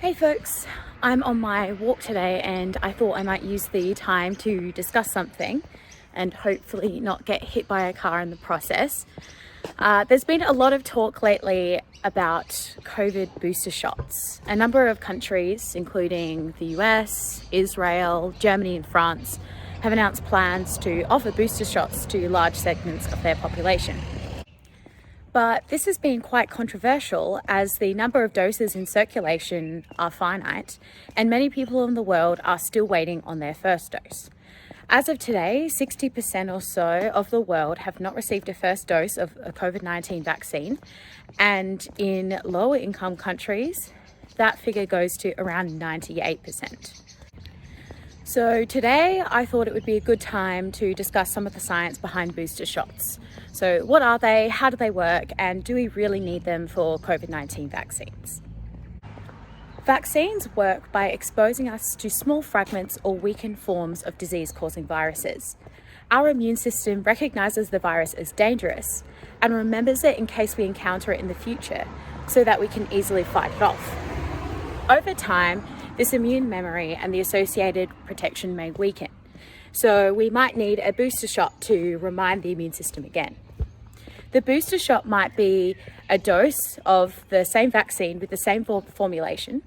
Hey folks, I'm on my walk today and I thought I might use the time to discuss something and hopefully not get hit by a car in the process. There's been a lot of talk lately about COVID booster shots. A number of countries, including the US, Israel, Germany and France, have announced plans to offer booster shots to large segments of their population. But this has been quite controversial as the number of doses in circulation are finite and many people in the world are still waiting on their first dose. As of today, 60% or so of the world have not received a first dose of a COVID-19 vaccine, and in lower income countries, that figure goes to around 98%. So today I thought it would be a good time to discuss some of the science behind booster shots. So what are they, how do they work, and do we really need them for COVID-19 vaccines? Vaccines work by exposing us to small fragments or weakened forms of disease-causing viruses. Our immune system recognizes the virus as dangerous and remembers it in case we encounter it in the future so that we can easily fight it off. Over time, this immune memory and the associated protection may weaken. So we might need a booster shot to remind the immune system again. The booster shot might be a dose of the same vaccine with the same formulation,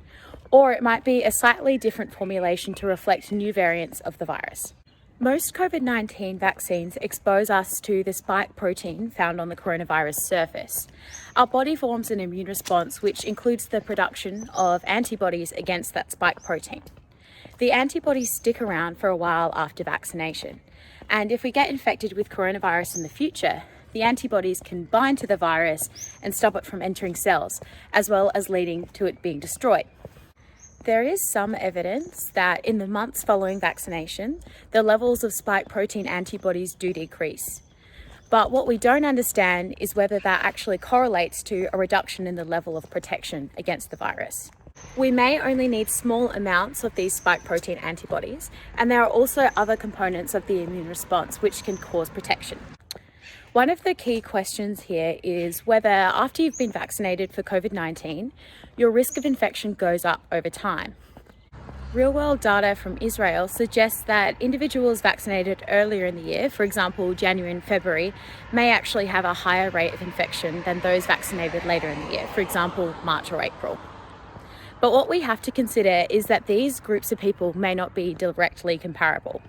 or it might be a slightly different formulation to reflect new variants of the virus. Most COVID-19 vaccines expose us to the spike protein found on the coronavirus surface. Our body forms an immune response which includes the production of antibodies against that spike protein. The antibodies stick around for a while after vaccination, and if we get infected with coronavirus in the future, the antibodies can bind to the virus and stop it from entering cells, as well as leading to it being destroyed. There is some evidence that in the months following vaccination, the levels of spike protein antibodies do decrease. But what we don't understand is whether that actually correlates to a reduction in the level of protection against the virus. We may only need small amounts of these spike protein antibodies, and there are also other components of the immune response which can cause protection. One of the key questions here is whether after you've been vaccinated for COVID-19, your risk of infection goes up over time. Real-world data from Israel suggests that individuals vaccinated earlier in the year, for example, January and February, may actually have a higher rate of infection than those vaccinated later in the year, for example, March or April. But what we have to consider is that these groups of people may not be directly comparable.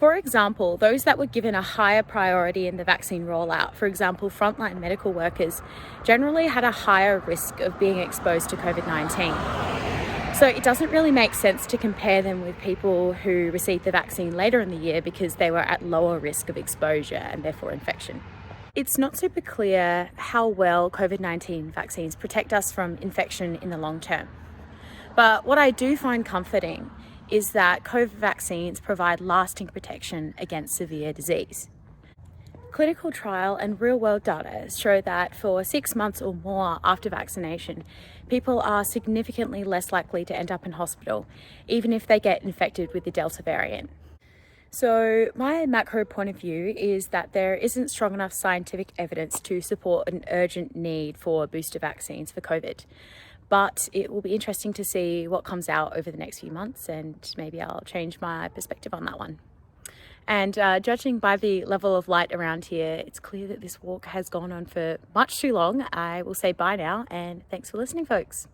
For example, those that were given a higher priority in the vaccine rollout, for example, frontline medical workers, generally had a higher risk of being exposed to COVID-19. So it doesn't really make sense to compare them with people who received the vaccine later in the year because they were at lower risk of exposure and therefore infection. It's not super clear how well COVID-19 vaccines protect us from infection in the long term. But what I do find comforting is that COVID vaccines provide lasting protection against severe disease. Clinical trial and real-world data show that for 6 months or more after vaccination, people are significantly less likely to end up in hospital, even if they get infected with the Delta variant. So my macro point of view is that there isn't strong enough scientific evidence to support an urgent need for booster vaccines for COVID. But it will be interesting to see what comes out over the next few months, and maybe I'll change my perspective on that one. And judging by the level of light around here, it's clear that this walk has gone on for much too long. I will say bye now, and thanks for listening, folks.